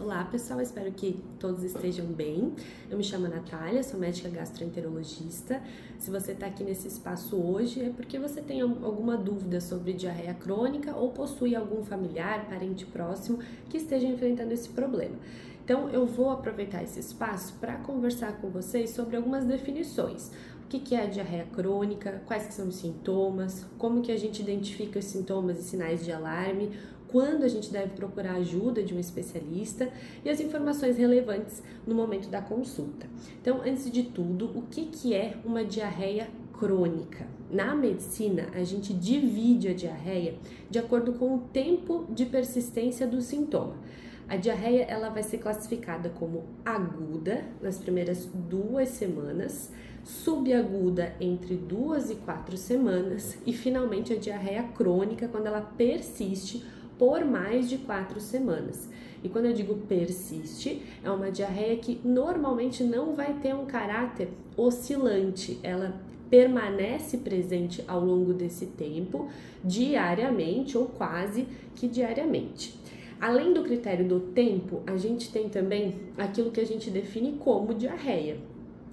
Olá pessoal, espero que todos estejam bem. Eu me chamo Natália, sou médica gastroenterologista. Se você está aqui nesse espaço hoje é porque você tem alguma dúvida sobre diarreia crônica ou possui algum familiar, parente próximo que esteja enfrentando esse problema. Então eu vou aproveitar esse espaço para conversar com vocês sobre algumas definições. O que é a diarreia crônica, quais que são os sintomas, como que a gente identifica os sintomas e sinais de alarme, quando a gente deve procurar ajuda de um especialista e as informações relevantes no momento da consulta. Então, antes de tudo, o que é uma diarreia crônica? Na medicina, a gente divide a diarreia de acordo com o tempo de persistência do sintoma. A diarreia ela vai ser classificada como aguda nas primeiras 2 semanas, subaguda entre 2 e 4 semanas e finalmente a diarreia crônica quando ela persiste por mais de 4 semanas. E quando eu digo persiste, é uma diarreia que normalmente não vai ter um caráter oscilante, ela permanece presente ao longo desse tempo, diariamente ou quase que diariamente. Além do critério do tempo, a gente tem também aquilo que a gente define como diarreia.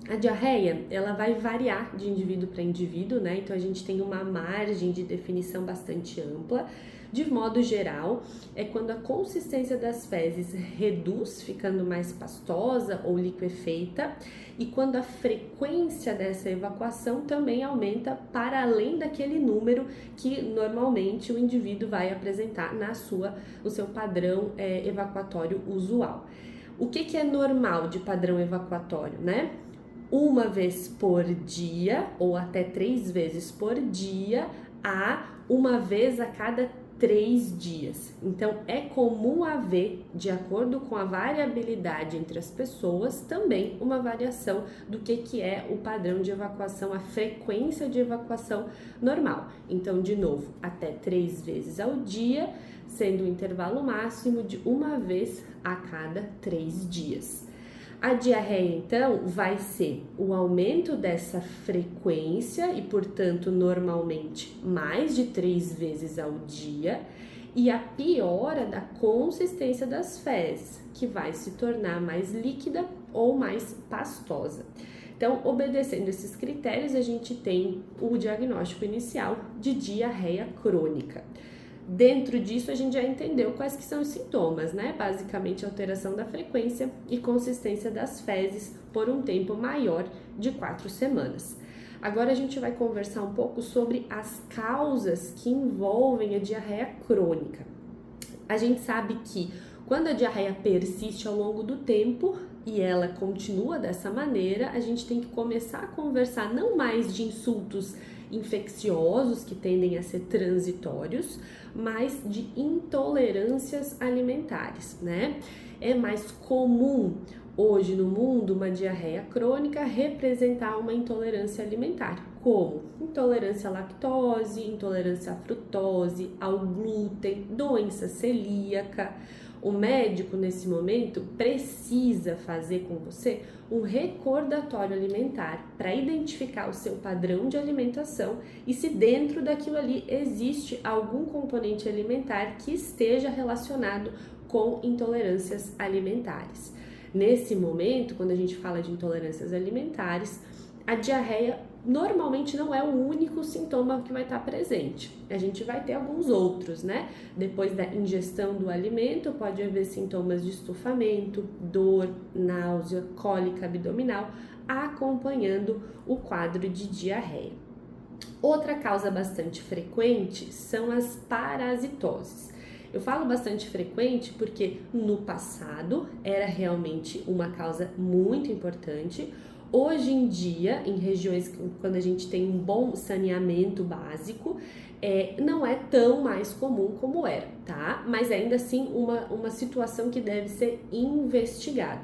A diarreia, ela vai variar de indivíduo para indivíduo, né? Então a gente tem uma margem de definição bastante ampla. De modo geral, é quando a consistência das fezes reduz, ficando mais pastosa ou liquefeita, e quando a frequência dessa evacuação também aumenta para além daquele número que normalmente o indivíduo vai apresentar no seu padrão evacuatório usual. O que é normal de padrão evacuatório, né? 1 vez por dia ou até 3 vezes por dia a 1 vez a cada 3 dias. Então, é comum haver, de acordo com a variabilidade entre as pessoas, também uma variação do que é o padrão de evacuação, a frequência de evacuação normal. Então, de novo, até 3 vezes ao dia, sendo o intervalo máximo de 1 vez a cada 3 dias. A diarreia, então, vai ser o aumento dessa frequência e, portanto, normalmente mais de 3 vezes ao dia e a piora da consistência das fezes, que vai se tornar mais líquida ou mais pastosa. Então, obedecendo esses critérios, a gente tem o diagnóstico inicial de diarreia crônica. Dentro disso, a gente já entendeu quais que são os sintomas, né? Basicamente, alteração da frequência e consistência das fezes por um tempo maior de 4 semanas. Agora, a gente vai conversar um pouco sobre as causas que envolvem a diarreia crônica. A gente sabe que quando a diarreia persiste ao longo do tempo e ela continua dessa maneira, a gente tem que começar a conversar não mais de insultos infecciosos que tendem a ser transitórios, mas de intolerâncias alimentares, né? É mais comum hoje no mundo uma diarreia crônica representar uma intolerância alimentar, como intolerância à lactose, intolerância à frutose, ao glúten, doença celíaca. O médico, nesse momento, precisa fazer com você um recordatório alimentar para identificar o seu padrão de alimentação e se dentro daquilo ali existe algum componente alimentar que esteja relacionado com intolerâncias alimentares. Nesse momento, quando a gente fala de intolerâncias alimentares, a diarreia normalmente não é o único sintoma que vai estar presente. A gente vai ter alguns outros, né? Depois da ingestão do alimento, pode haver sintomas de estufamento, dor, náusea, cólica abdominal, acompanhando o quadro de diarreia. Outra causa bastante frequente são as parasitoses. Eu falo bastante frequente porque no passado era realmente uma causa muito importante. Hoje em dia, em regiões quando a gente tem um bom saneamento básico, não é tão mais comum como era, tá? Mas ainda assim uma situação que deve ser investigada.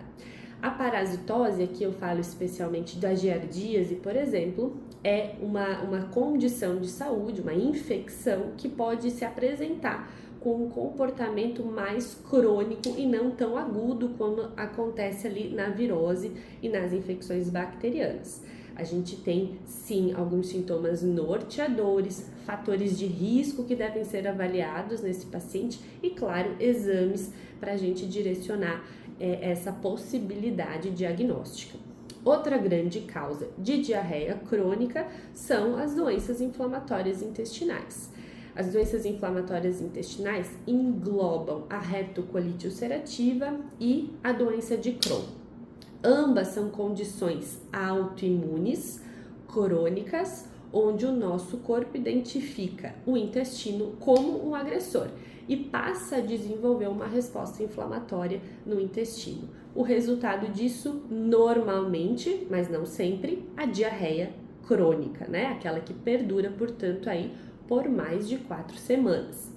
A parasitose, aqui eu falo especialmente da giardíase, por exemplo, é uma condição de saúde, uma infecção que pode se apresentar com um comportamento mais crônico e não tão agudo como acontece ali na virose e nas infecções bacterianas. A gente tem, sim, alguns sintomas norteadores, fatores de risco que devem ser avaliados nesse paciente e, claro, exames para a gente direcionar essa possibilidade diagnóstica. Outra grande causa de diarreia crônica são as doenças inflamatórias intestinais. As doenças inflamatórias intestinais englobam a retocolite ulcerativa e a doença de Crohn. Ambas são condições autoimunes, crônicas, onde o nosso corpo identifica o intestino como um agressor e passa a desenvolver uma resposta inflamatória no intestino. O resultado disso, normalmente, mas não sempre, a diarreia crônica, né? Aquela que perdura, portanto, aí por mais de 4 semanas.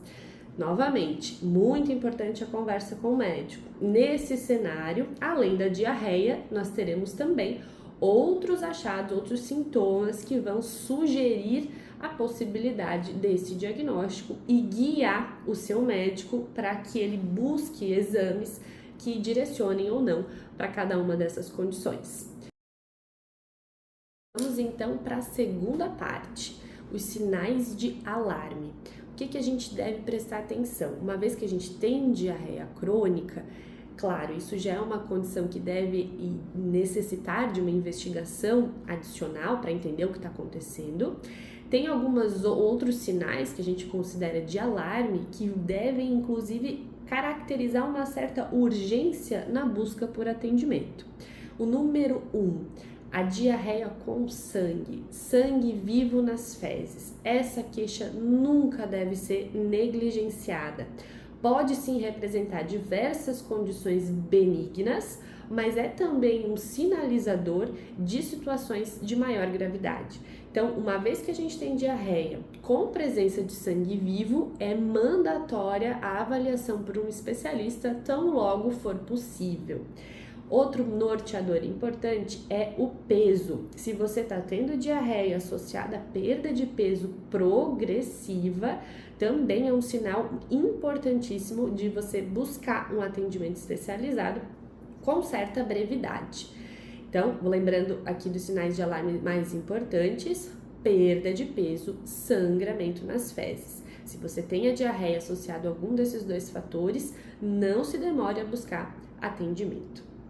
Novamente, muito importante a conversa com o médico. Nesse cenário, além da diarreia, nós teremos também outros achados, outros sintomas que vão sugerir a possibilidade desse diagnóstico e guiar o seu médico para que ele busque exames que direcionem ou não para cada uma dessas condições. Vamos então para a segunda parte, os sinais de alarme. O que a gente deve prestar atenção? Uma vez que a gente tem diarreia crônica, claro, isso já é uma condição que deve necessitar de uma investigação adicional para entender o que está acontecendo. Tem alguns outros sinais que a gente considera de alarme que devem, inclusive, caracterizar uma certa urgência na busca por atendimento. O número 1, a diarreia com sangue, sangue vivo nas fezes. Essa queixa nunca deve ser negligenciada. Pode sim representar diversas condições benignas, mas é também um sinalizador de situações de maior gravidade. Então, uma vez que a gente tem diarreia com presença de sangue vivo, é mandatória a avaliação por um especialista tão logo for possível. Outro norteador importante é o peso. Se você está tendo diarreia associada a perda de peso progressiva, também é um sinal importantíssimo de você buscar um atendimento especializado com certa brevidade. Então, lembrando aqui dos sinais de alarme mais importantes: perda de peso, sangramento nas fezes. Se você tem a diarreia associada a algum desses dois fatores, não se demore a buscar atendimento.